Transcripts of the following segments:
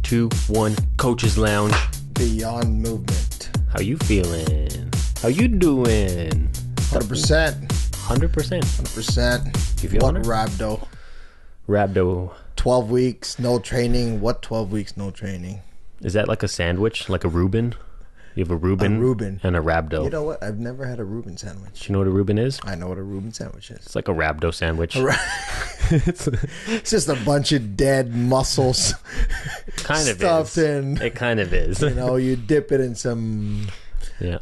2, 1, Coach's Lounge. Beyond Movement. How you feeling? How you doing? 100%. 100%. 100%. You feel What 100? Rabdo? Rabdo. 12 weeks, no training. What 12 weeks, no training? Is that like a sandwich? Like a Reuben? You have a Reuben, and a Rabdo. You know what? I've never had a Reuben sandwich. Do you know what a Reuben is? I know what a Reuben sandwich is. It's like a Rabdo sandwich. It's just a bunch of dead muscles Kind of stuffed is. in. It kind of is. You know, you dip it in some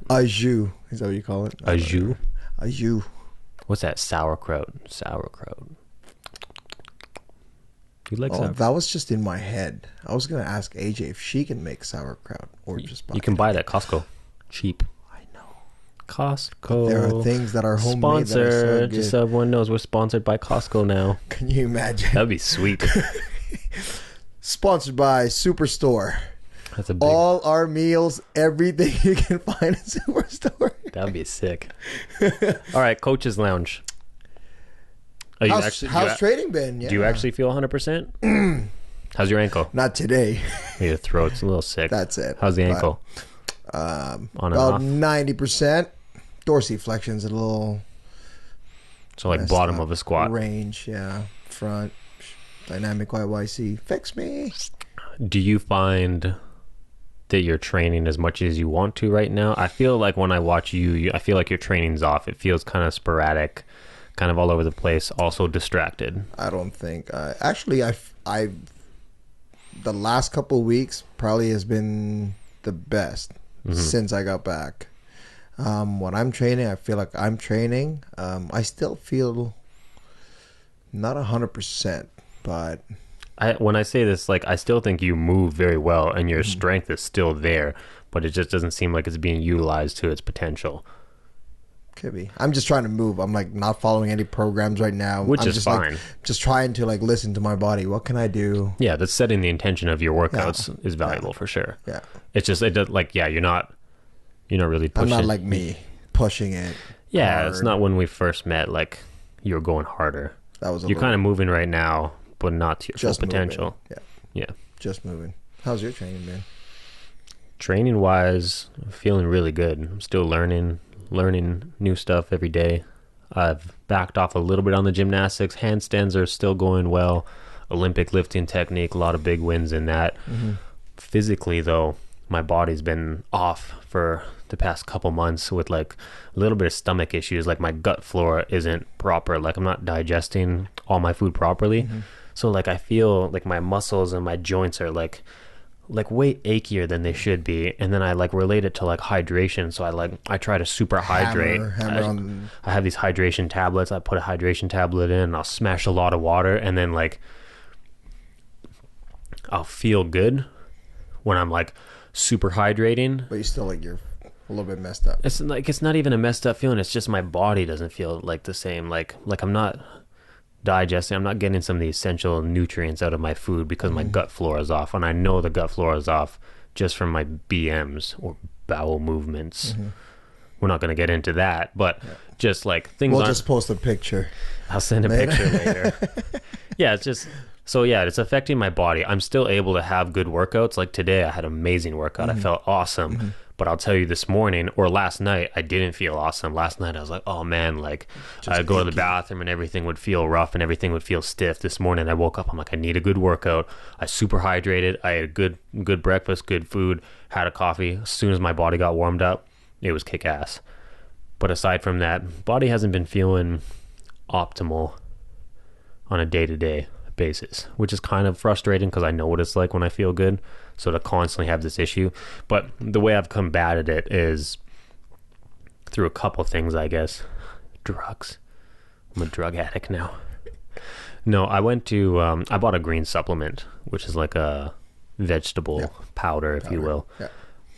au jus. Is that what you call it? Au jus? Au jus. What's that? Sauerkraut. You like sauerkraut? That was just in my head. I was going to ask AJ if she can make sauerkraut or just buy You can buy it at Costco. Cheap. I know. Costco. There are things that are homemade Sponsor. that are so good. Just so everyone knows, we're sponsored by Costco now. Can you imagine? That'd be sweet. Sponsored by Superstore. That's a big. All our meals, everything you can find in Superstore. That'd be sick. All right, Coach's Lounge. Are How's trading been? Yeah. Do you actually feel 100%? How's your ankle? Not today. Your throat's a little sick. That's it. How's the ankle? On and about off? 90%. Dorsiflexion's a little So like bottom of a squat. range, yeah. Front. Dynamic YYC. Fix me. Do you find that you're training as much as you want to right now? I feel like when I watch you, I feel like your training's off. It feels kind of sporadic, kind of all over the place, also distracted. I don't think. Actually, I the last couple of weeks probably has been the best since I got back. When I'm training, I feel like I'm training. I still feel not 100%, but When I say this, like, I still think you move very well and your strength is still there, but it just doesn't seem like it's being utilized to its potential. could be. I'm just trying to move. I'm like not following any programs right now. Which I'm is just fine. Like, just trying to like listen to my body. What can I do? Yeah, that's setting the intention of your workouts is valuable for sure. Yeah. It's just, it does, like, yeah, you're not really pushing. I'm not like me pushing it. Yeah, hard. it's not when we first met, like, you were going harder. That was You're kind of moving right now, but not to your full just potential. moving. Yeah. Just moving. How's your training been? Training wise, I'm feeling really good. I'm still learning new stuff every day. I've backed off a little bit on the gymnastics. Handstands are still going well. Olympic lifting technique, a lot of big wins in that. Physically, though, my body's been off for the past couple months with like a little bit of stomach issues. Like my gut flora isn't proper. Like I'm not digesting all my food properly. So like I feel like my muscles and my joints are like way achier than they should be, and then I like relate it to like hydration. So I try to super hydrate. I have these hydration tablets. I put a hydration tablet in and I'll smash a lot of water, and then like I'll feel good when I'm like super hydrating. But you still like you're a little bit messed up. It's like, it's not even a messed up feeling. It's just my body doesn't feel like the same. Like I'm not digesting. I'm not getting some of the essential nutrients out of my food because my gut flora is off, and I know the gut flora is off just from my BMs or bowel movements. We're not going to get into that, but just like things. We'll just post a picture. I'll send a picture later. Yeah, it's just so it's affecting my body. I'm still able to have good workouts. Like today, I had an amazing workout. I felt awesome. But I'll tell you, this morning or last night, I didn't feel awesome. Last night, I was like, oh man, like I'd go to the bathroom and everything would feel rough and everything would feel stiff. This morning, I woke up, I'm like, I need a good workout. I super hydrated. I had a good breakfast, good food, had a coffee. As soon as my body got warmed up, it was kick ass. But aside from that, body hasn't been feeling optimal on a day-to-day basis, which is kind of frustrating because I know what it's like when I feel good. So to constantly have this issue. But the way I've combated it is through a couple things, I guess. Drugs. I'm a drug addict now. No, I went to, I bought a green supplement, which is like a vegetable powder, if you will. Yeah.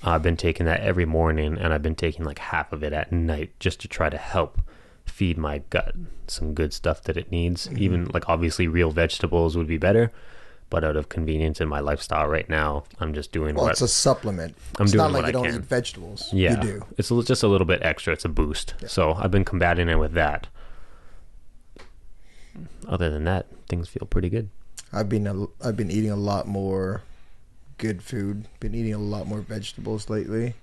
I've been taking that every morning, and I've been taking like half of it at night just to try to help feed my gut some good stuff that it needs. Even like obviously real vegetables would be better. But out of convenience in my lifestyle right now, I'm just doing it's a supplement. It's not like you don't eat vegetables. Yeah, you do. It's just a little bit extra. It's a boost. Yeah. So I've been combating it with that. Other than that, things feel pretty good. I've been eating a lot more good food. Been eating a lot more vegetables lately.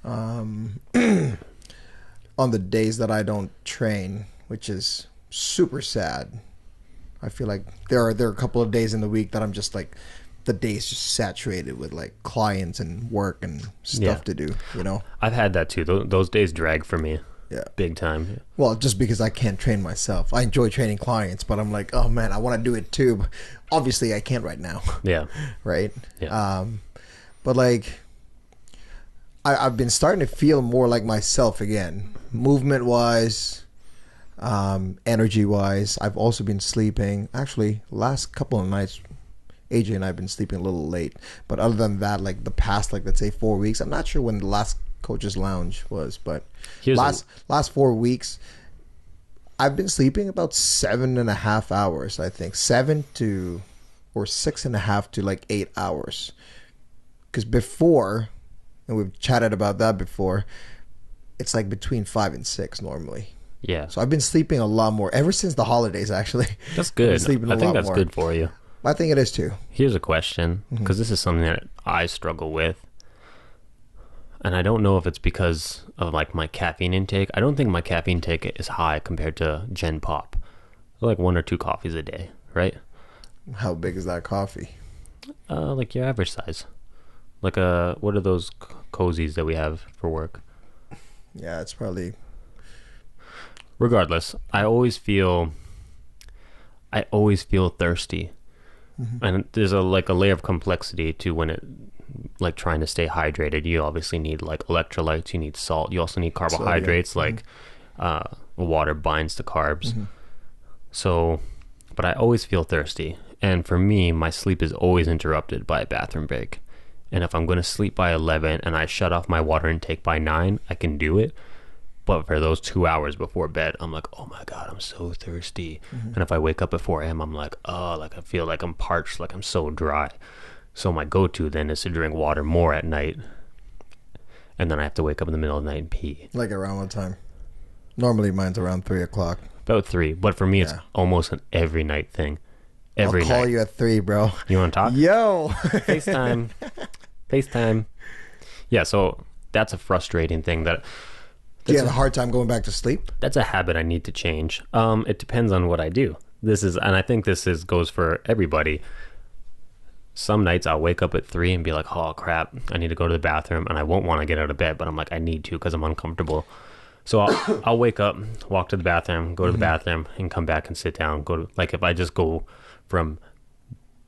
On the days that I don't train, which is super sad. I feel like there are a couple of days in the week that I'm just like, the day's just saturated with like clients and work and stuff to do, you know? I've had that too. Those days drag for me. Yeah. Big time. Well, just because I can't train myself. I enjoy training clients, but I'm like, oh man, I want to do it too. But obviously, I can't right now. Yeah. Right? Yeah. But like, I've been starting to feel more like myself again. Movement-wise, energy-wise. I've also been sleeping. Actually, last couple of nights, AJ and I have been sleeping a little late. But other than that, like the past, like let's say 4 weeks, I'm not sure when the last Coach's Lounge was, but last 4 weeks, I've been sleeping about 7.5 hours, I think. 6.5 to like 8 hours. Because before, and we've chatted about that before, it's like between 5 and 6 normally. Yeah. So I've been sleeping a lot more ever since the holidays, actually. That's good. I think that's good for you. I think it is too. Here's a question, because this is something that I struggle with. And I don't know if it's because of like my caffeine intake. I don't think my caffeine intake is high compared to Gen Pop. Like 1 or 2 coffees a day, right? How big is that coffee? Like your average size. Like what are those cozies that we have for work? Yeah, it's probably. Regardless, I always feel thirsty, and there's a layer of complexity to when it. Like trying to stay hydrated, you obviously need like electrolytes, you need salt, you also need carbohydrates. Water binds to carbs. So, but I always feel thirsty, and for me, my sleep is always interrupted by a bathroom break. And if I'm going to sleep by 11 and I shut off my water intake by 9, I can do it. But for those 2 hours before bed, I'm like, oh my God, I'm so thirsty. And if I wake up at 4 a.m., I'm like, oh, like I feel like I'm parched, like I'm so dry. So my go-to then is to drink water more at night. And then I have to wake up in the middle of the night and pee. Like around what time? Normally mine's around 3 o'clock. About 3. But for me, it's almost an every night thing. I'll call you at 3, bro. You want to talk? Yo! FaceTime. Yeah, so that's a frustrating thing. Do you have a hard time going back to sleep? That's a habit I need to change. It depends on what I do. And I think goes for everybody. Some nights I'll wake up at 3 and be like, oh crap, I need to go to the bathroom, and I won't want to get out of bed, but I'm like, I need to because I'm uncomfortable. So I'll wake up, walk to the bathroom, go to the bathroom, and come back and sit down. If I just go from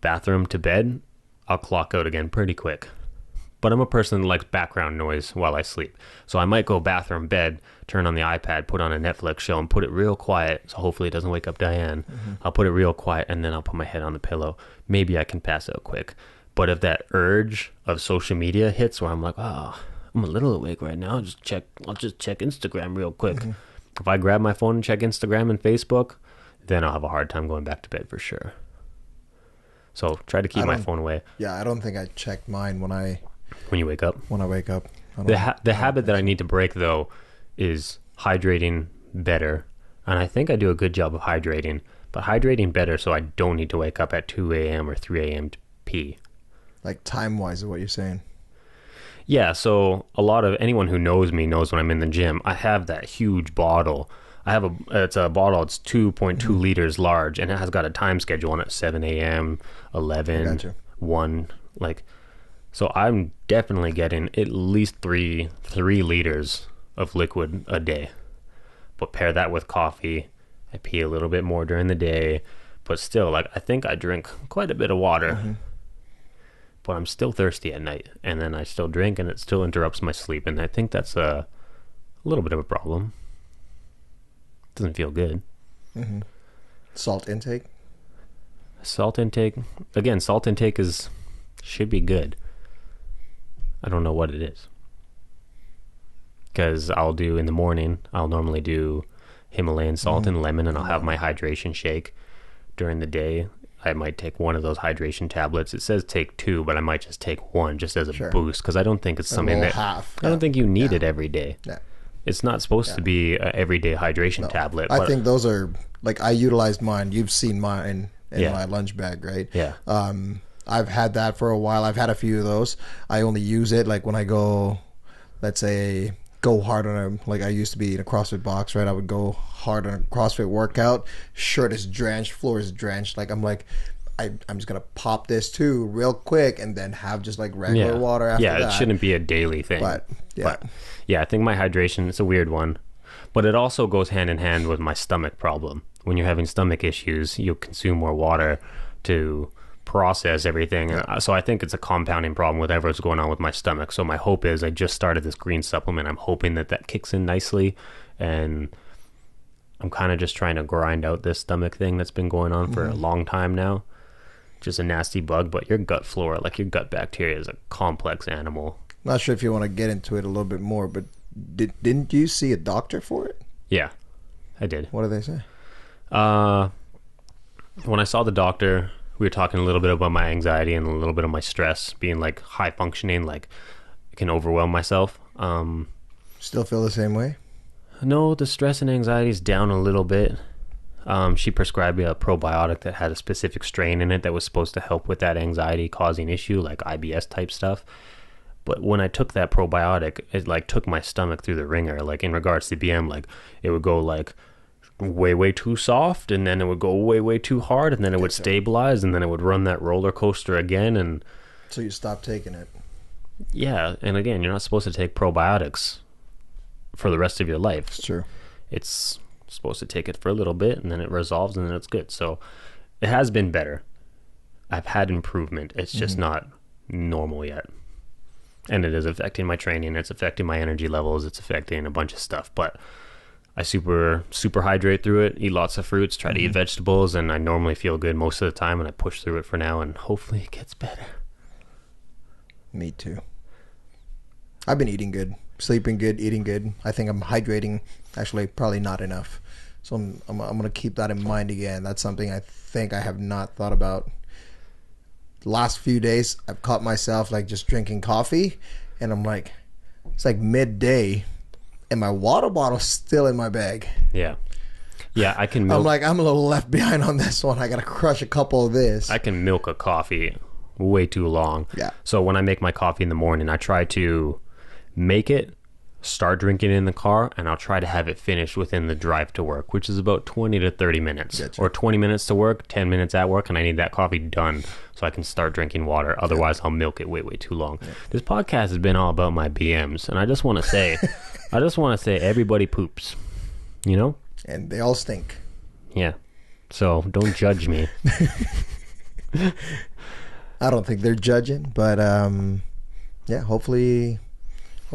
bathroom to bed, I'll clock out again pretty quick. But I'm a person that likes background noise while I sleep. So I might go bathroom, bed, turn on the iPad, put on a Netflix show, and put it real quiet. So hopefully it doesn't wake up Diane. I'll put it real quiet, and then I'll put my head on the pillow. Maybe I can pass out quick. But if that urge of social media hits where I'm like, oh, I'm a little awake right now, I'll just check Instagram real quick. If I grab my phone and check Instagram and Facebook, then I'll have a hard time going back to bed for sure. So try to keep my phone away. Yeah, I don't think I check mine when you wake up. When I wake up. The habit that I need to break, though, is hydrating better. And I think I do a good job of hydrating. But hydrating better so I don't need to wake up at 2 a.m. or 3 a.m. to pee. Like time-wise is what you're saying? Yeah, so anyone who knows me knows when I'm in the gym, I have that huge bottle. It's a bottle, it's 2.2 liters large, and it has got a time schedule on it, 7 a.m., 11, 1, so I'm definitely getting at least 3 liters of liquid a day. But pair that with coffee, I pee a little bit more during the day, but still, I think I drink quite a bit of water. But I'm still thirsty at night, and then I still drink, and it still interrupts my sleep, and I think that's a little bit of a problem. Doesn't feel good. Salt intake? Salt intake should be good. I don't know what it is. Because in the morning, I'll normally do Himalayan salt and lemon, and I'll have my hydration shake. During the day, I might take one of those hydration tablets. It says take 2, but I might just take 1 just as a boost, because I don't think it's something that... I don't think you need it every day. Yeah. It's not supposed to be an everyday hydration tablet. I think those are... I utilized mine. You've seen mine in my lunch bag, right? Yeah. I've had that for a while. I've had a few of those. I only use it like when I go, let's say, go hard on a, like I used to be in a CrossFit box, right? I would go hard on a CrossFit workout. Shirt is drenched, floor is drenched. Like I'm like, I'm just gonna pop this too real quick and then have just like regular water after that. Yeah, it shouldn't be a daily thing. But yeah, I think my hydration is a weird one. But it also goes hand in hand with my stomach problem. When you're having stomach issues, you consume more water to process everything. Yeah. So I think it's a compounding problem with whatever's going on with my stomach. So my hope is, I just started this green supplement. I'm hoping that kicks in nicely. And I'm kind of just trying to grind out this stomach thing that's been going on for a long time now. Just a nasty bug, but your gut flora, like your gut bacteria, is a complex animal. Not sure if you want to get into it a little bit more, but didn't you see a doctor for it? Yeah, I did. What did they say? When I saw the doctor, we were talking a little bit about my anxiety and a little bit of my stress, being like high functioning, like I can overwhelm myself. Still feel the same way? No, the stress and anxiety is down a little bit. She prescribed me a probiotic that had a specific strain in it that was supposed to help with that anxiety causing issue, like IBS type stuff. But when I took that probiotic, it like took my stomach through the ringer. Like in regards to BM, like it would go like way too soft, and then it would go way too hard, and then it would stabilize, and then it would run that roller coaster again. And so you stopped taking it. Yeah, and again, you're not supposed to take probiotics for the rest of your life. It's true. It's supposed to take it for a little bit, and then it resolves, and then it's good. So it has been better. I've had improvement. It's just not normal yet. And it is affecting my training. It's affecting my energy levels. It's affecting a bunch of stuff. But I super hydrate through it, eat lots of fruits, try to eat vegetables, and I normally feel good most of the time, and I push through it for now, and hopefully it gets better. Me too. I've been eating good, sleeping good, eating good. I think I'm hydrating, actually, probably not enough. So I'm going to keep that in mind again. That's something I think I have not thought about. The last few days, I've caught myself like just drinking coffee, and I'm like, it's like midday, and my water bottle's still in my bag. Yeah, I can milk. I'm like, I'm a little left behind on this one. I got to crush a couple of this. I can milk a coffee way too long. Yeah. So when I make my coffee in the morning, I try to make it, start drinking it in the car, and I'll try to have it finished within the drive to work, which is about 20 to 30 minutes. Gotcha. Or 20 minutes to work, 10 minutes at work, and I need that coffee done so I can start drinking water. Otherwise, I'll milk it way too long. Yeah. This podcast has been all about my BMs, and I just want to say, everybody poops, you know? And they all stink. Yeah. So don't judge me. I don't think they're judging, but yeah, hopefully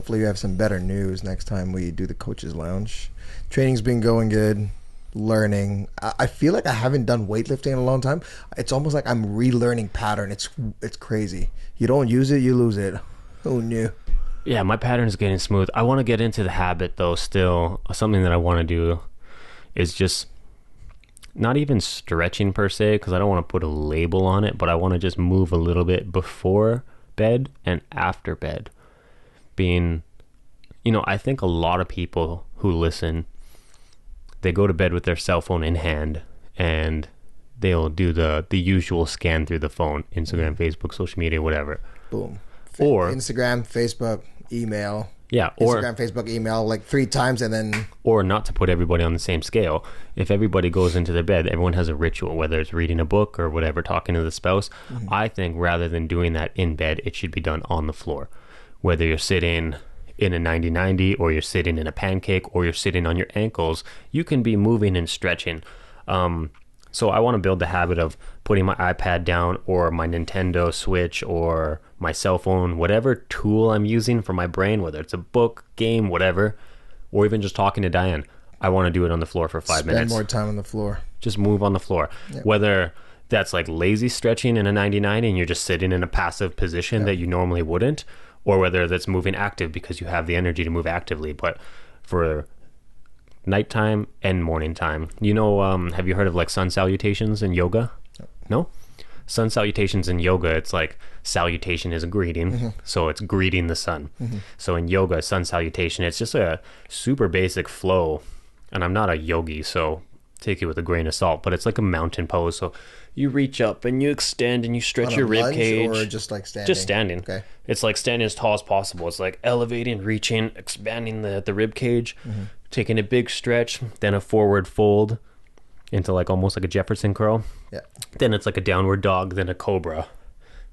we have some better news next time we do the Coaches Lounge. Training's been going good. Learning. I feel like I haven't done weightlifting in a long time. It's almost like I'm relearning pattern. It's crazy. You don't use it, you lose it. Who knew? Yeah, my pattern is getting smooth. I want to get into the habit though. Still, something that I want to do is just not even stretching per se, because I don't want to put a label on it, but I want to just move a little bit before bed and after bed. Being, I think a lot of people who listen, they go to bed with their cell phone in hand, and they'll do the usual scan through the phone, Instagram, Facebook, social media, whatever. Boom. Or Instagram, Facebook, email. Yeah. Or Instagram, Facebook, email, like 3 times, and then... Or not to put everybody on the same scale. If everybody goes into their bed, everyone has a ritual, whether it's reading a book or whatever, talking to the spouse. I think rather than doing that in bed, it should be done on the floor. Whether you're sitting in a 90-90, or you're sitting in a pancake, or you're sitting on your ankles, you can be moving and stretching. So I want to build the habit of putting my iPad down, or my Nintendo Switch, or my cell phone, whatever tool I'm using for my brain, whether it's a book, game, whatever, or even just talking to Diane. I want to do it on the floor for 5 minutes. Spend more time on the floor. Just move on the floor. Yep. Whether that's like lazy stretching in a 90-90 and you're just sitting in a passive position that you normally wouldn't, or whether that's moving active because you have the energy to move actively. But for nighttime and morning time, have you heard of like sun salutations in yoga? No? Sun salutations in yoga, it's like salutation is a greeting, so it's greeting the sun. So in yoga, sun salutation, it's just a super basic flow, and I'm not a yogi, so take it with a grain of salt, but it's like a mountain pose. So you reach up and you extend and you stretch On a your rib lunge cage. or just like standing? Just standing. Okay. It's like standing as tall as possible. It's like elevating, reaching, expanding the rib cage, taking a big stretch, then a forward fold into like almost like a Jefferson curl. Yeah. Then it's like a downward dog, then a cobra.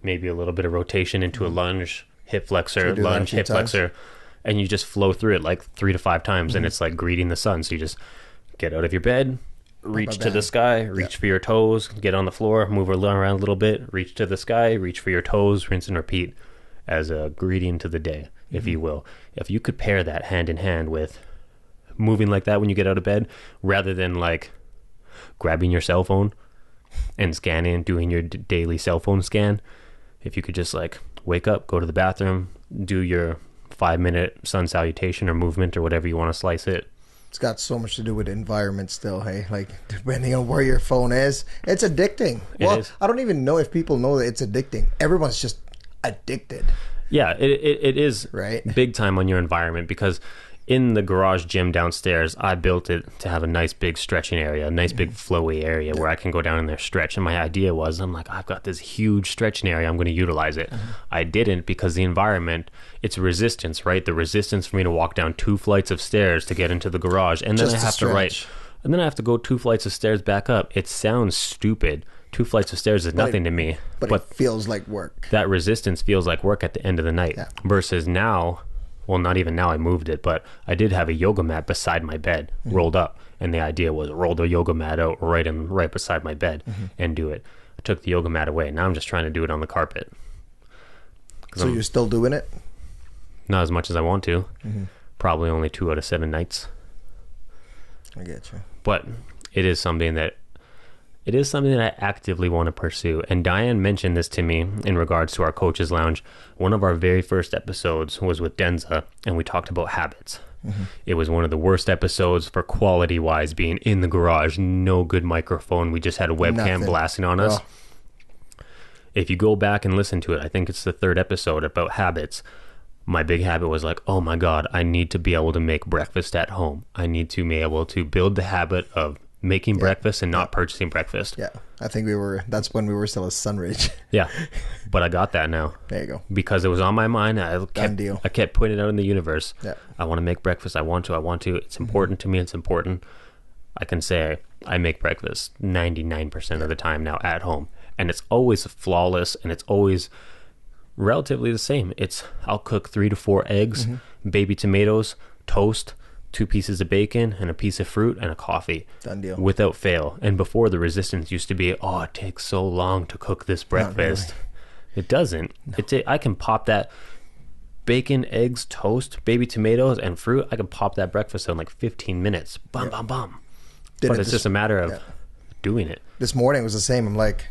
Maybe a little bit of rotation into a lunge, hip flexor, lunge, hip flexor. And you just flow through it like 3 to 5 times, and it's like greeting the sun. So you just get out of your bed, reach to the sky, reach for your toes, get on the floor, move around a little bit, reach to the sky, reach for your toes, rinse and repeat as a greeting to the day, if you will. If you could pair that hand in hand with moving like that when you get out of bed, rather than like grabbing your cell phone and scanning, doing your daily cell phone scan, if you could just like wake up, go to the bathroom, do your 5-minute sun salutation or movement or whatever you want to slice it. It's got so much to do with the environment still, hey? Like, depending on where your phone is, it's addicting. Well, is. I don't even know if people know that it's addicting. Everyone's just addicted. Yeah, it is Right. big time on your environment, because in the garage gym downstairs, I built it to have a nice big stretching area, a nice big flowy area where I can go down in there, stretch. And my idea was, I'm like, I've got this huge stretching area, I'm going to utilize it. I didn't, because the environment, it's resistance, right? The resistance for me to walk down 2 flights of stairs to get into the garage, and then Just I to have to write, stretch. and then I have to go 2 flights of stairs back up. It sounds stupid. 2 flights of stairs is nothing to me, But it feels like work. that resistance feels like work at the end of the night. Yeah. Versus now, well, not even now, I moved it, but I did have a yoga mat beside my bed, rolled up, and the idea was roll the yoga mat out right beside my bed and do it. I took the yoga mat away. Now I'm just trying to do it on the carpet. So you're still doing it? Not as much as I want to. Probably only 2 out of 7 nights. I get you. But it is something that I actively want to pursue. And Diane mentioned this to me in regards to our coaches lounge. One of our very first episodes was with Denza, and we talked about habits. It was one of the worst episodes for quality wise, being in the garage, no good microphone. We just had a webcam Nothing. blasting on us. Oh. If you go back and listen to it, I think it's the 3rd episode about habits. My big habit was like, oh my God, I need to be able to make breakfast at home. I need to be able to build the habit of making breakfast and not purchasing breakfast. Yeah. I think that's when we were still at Sunridge. Yeah. But I got that now. There you go. Because it was on my mind. Done deal. I kept putting it out in the universe. Yeah. I want to make breakfast. I want to. It's important to me. It's important. I can say I make breakfast 99% of the time now at home. And it's always flawless, and it's always relatively the same. I'll cook 3 to 4 eggs, baby tomatoes, toast, 2 pieces of bacon, and a piece of fruit, and a coffee. Done deal. Without fail. And before, the resistance used to be, oh, it takes so long to cook this breakfast. really. It doesn't. No. I can pop that bacon, eggs, toast, baby tomatoes, and fruit. I can pop that breakfast in like 15 minutes. Bum, bum, bum. But it's just a matter of doing it. This morning was the same. I'm like,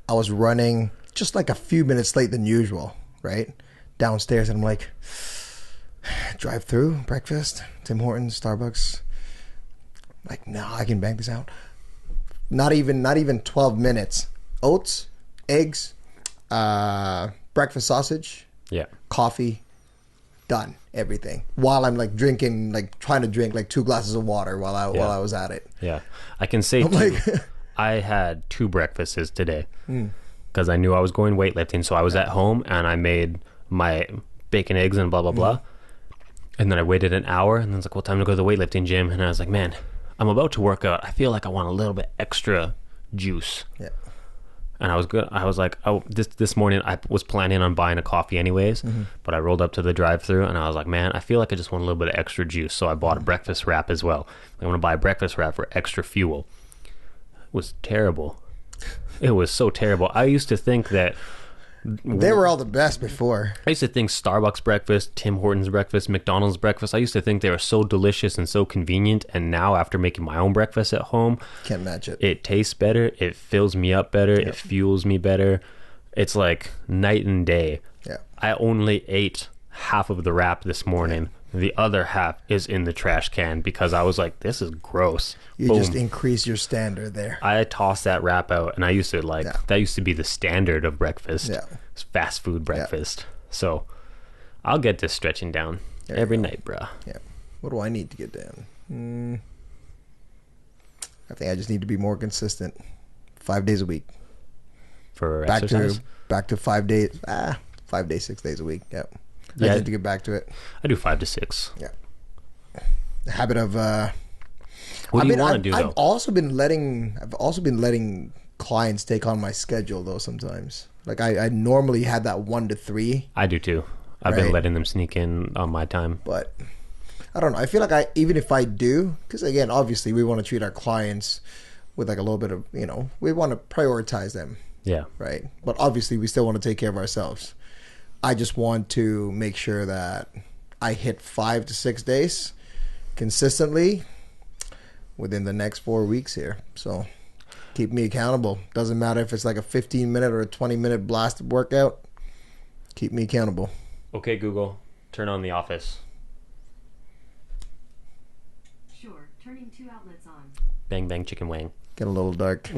I was running just like a few minutes late than usual, right? Downstairs, and I'm like, drive through, breakfast, Tim Hortons, Starbucks. Like, no, I can bang this out. Not even 12 minutes. Oats, eggs, breakfast sausage, coffee, done. Everything. While I'm like drinking, like trying to drink like 2 glasses of water while I was at it. Yeah. I can say I had 2 breakfasts today because I knew I was going weightlifting. So I was at home and I made my bacon, eggs, and blah, blah, blah. And then I waited an hour, and then it's like, well, time to go to the weightlifting gym. And I was like, man, I'm about to work out. I feel like I want a little bit extra juice. Yeah. And I was good. I was like, oh, this morning I was planning on buying a coffee anyways, but I rolled up to the drive-thru and I was like, man, I feel like I just want a little bit of extra juice. So I bought a breakfast wrap as well. I want to buy a breakfast wrap for extra fuel. It was terrible. It was so terrible. I used to think that they were all the best before. I used to think Starbucks breakfast, Tim Hortons breakfast, McDonald's breakfast, I used to think they were so delicious and so convenient. And now after making my own breakfast at home, can't match it. It tastes better. It fills me up better. It fuels me better. It's like night and day. Yeah. I only ate half of the wrap this morning. The other half is in the trash can because I was like, this is gross. You just increase your standard there. I tossed that wrap out, and I used to that used to be the standard of breakfast. Yeah. Fast food breakfast. Yeah. So I'll get this stretching down every night, bruh. Yeah. What do I need to get down? think I just need to be more consistent. 5 days a week. For Back exercise? to 5 days. 5 days, 6 days a week. Yep. Yeah. I need to get back to it. I do 5 to 6. Yeah. The habit of What do you want to do, though? I've also been letting clients take on my schedule though sometimes. Like I normally had that 1 to 3. I do too. I've been letting them sneak in on my time. But I don't know. I feel like even if I do, because again, obviously we want to treat our clients with like a little bit of, we want to prioritize them. Yeah. Right. But obviously we still want to take care of ourselves. I just want to make sure that I hit 5 to 6 days consistently within the next 4 weeks here. So keep me accountable. Doesn't matter if it's like a 15-minute or a 20-minute blasted workout. Keep me accountable. Okay, Google, turn on The Office. Sure, turning 2 outlets on. Bang, bang, chicken wang. Get a little dark.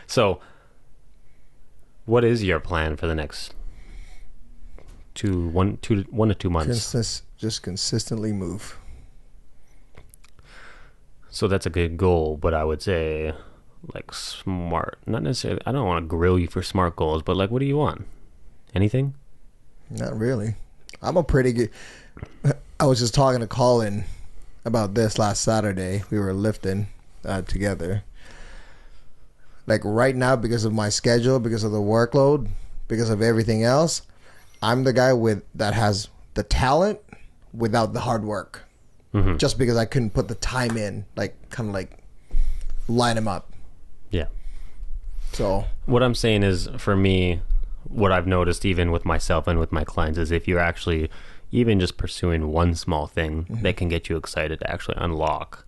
So, what is your plan for the next 1 to 2 months? Just consistently move. So that's a good goal, but I would say like smart. Not necessarily. I don't want to grill you for smart goals, but like, what do you want? Anything? Not really. I'm a pretty good. I was just talking to Colin about this last Saturday. We were lifting together. Like right now, because of my schedule, because of the workload, because of everything else, I'm the guy that has the talent without the hard work. Mm-hmm. Just because I couldn't put the time in, kind of line them up. Yeah. So what I'm saying is, for me, what I've noticed even with myself and with my clients is if you're actually even just pursuing one small thing that can get you excited to actually unlock,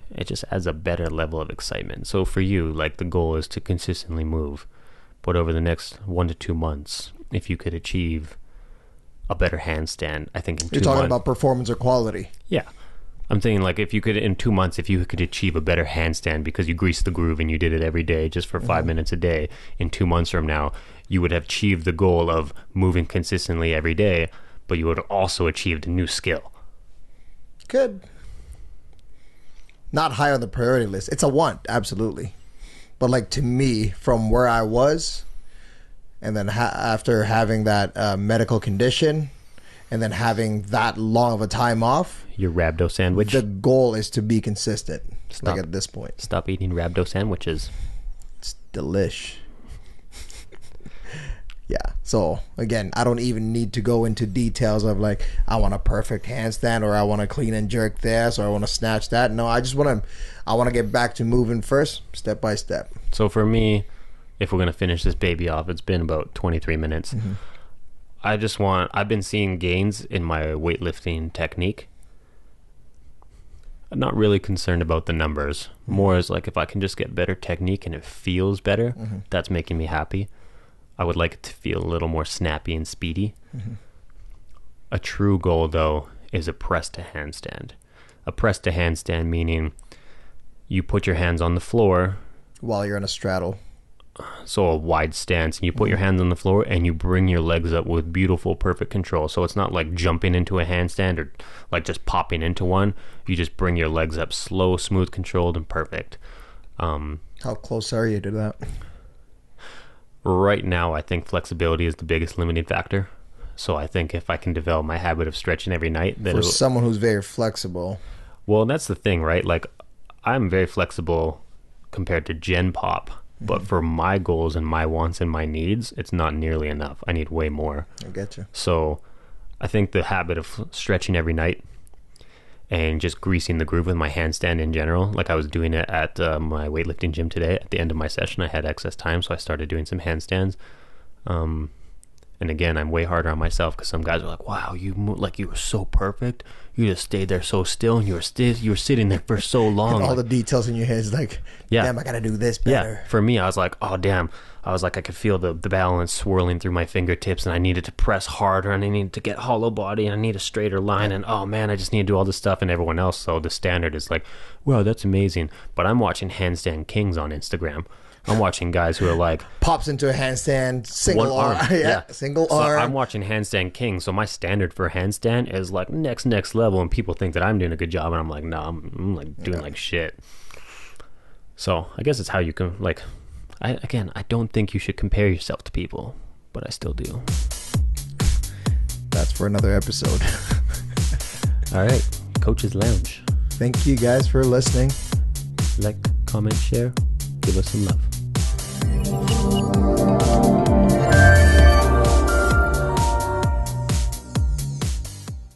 it just adds a better level of excitement. So for you, like, the goal is to consistently move, but over the next 1 to 2 months, if you could achieve a better handstand, I think in 2 months. You're talking about performance or quality? Yeah. I'm saying, like, if you could, in 2 months, if you could achieve a better handstand because you greased the groove and you did it every day just for 5 minutes a day, in 2 months from now, you would have achieved the goal of moving consistently every day, but you would have also achieved a new skill. Good. Not high on the priority list. It's a want, absolutely. But like, to me, from where I was, and then after having that medical condition, and then having that long of a time off, Your rhabdo sandwich. the goal is to be consistent. Stop. Like at this point, Stop eating rhabdo sandwiches. it's delish. Yeah. So again, I don't even need to go into details of like, I want a perfect handstand, or I want to clean and jerk this, or I want to snatch that. No, I want to get back to moving first, step by step. So for me, if we're going to finish this baby off, it's been about 23 minutes. I've been seeing gains in my weightlifting technique. I'm not really concerned about the numbers. More as like, if I can just get better technique and it feels better, that's making me happy. I would like it to feel a little more snappy and speedy. A true goal, though, is a press to handstand. A press to handstand meaning you put your hands on the floor. While you're in a straddle. So a wide stance, and you put your hands on the floor and you bring your legs up with beautiful, perfect control. So it's not like jumping into a handstand or like just popping into one. You just bring your legs up slow, smooth, controlled, and perfect. How close are you to that? Right now, I think flexibility is the biggest limiting factor. So I think if I can develop my habit of stretching every night, then for someone who's very flexible. Well, that's the thing, right? Like, I'm very flexible compared to Gen Pop. But for my goals and my wants and my needs, it's not nearly enough. I need way more. I get you. So I think the habit of stretching every night and just greasing the groove with my handstand in general, like I was doing it at my weightlifting gym today. At the end of my session, I had excess time, so I started doing some handstands. And again, I'm way harder on myself because some guys are like, "Wow, you were so perfect. You just stayed there so still, and you were sitting there for so long." And all the details in your head is like, damn, I gotta do this better. Yeah, for me, I was like, oh damn. I was like, I could feel the balance swirling through my fingertips, and I needed to press harder, and I needed to get hollow body, and I need a straighter line, and oh man, I just need to do all this stuff. And everyone else, so the standard is like, wow, that's amazing. But I'm watching handstand kings on Instagram. I'm watching guys who are like, pops into a handstand, single one arm. Yeah, single so arm. I'm watching handstand king, so my standard for handstand is like next level, and people think that I'm doing a good job, and I'm like, no, I'm like doing like shit. So I guess it's how you can, like, I don't think you should compare yourself to people, but I still do. That's for another episode. All right, Coach's Lounge. Thank you guys for listening. Like, comment, share, give us some love.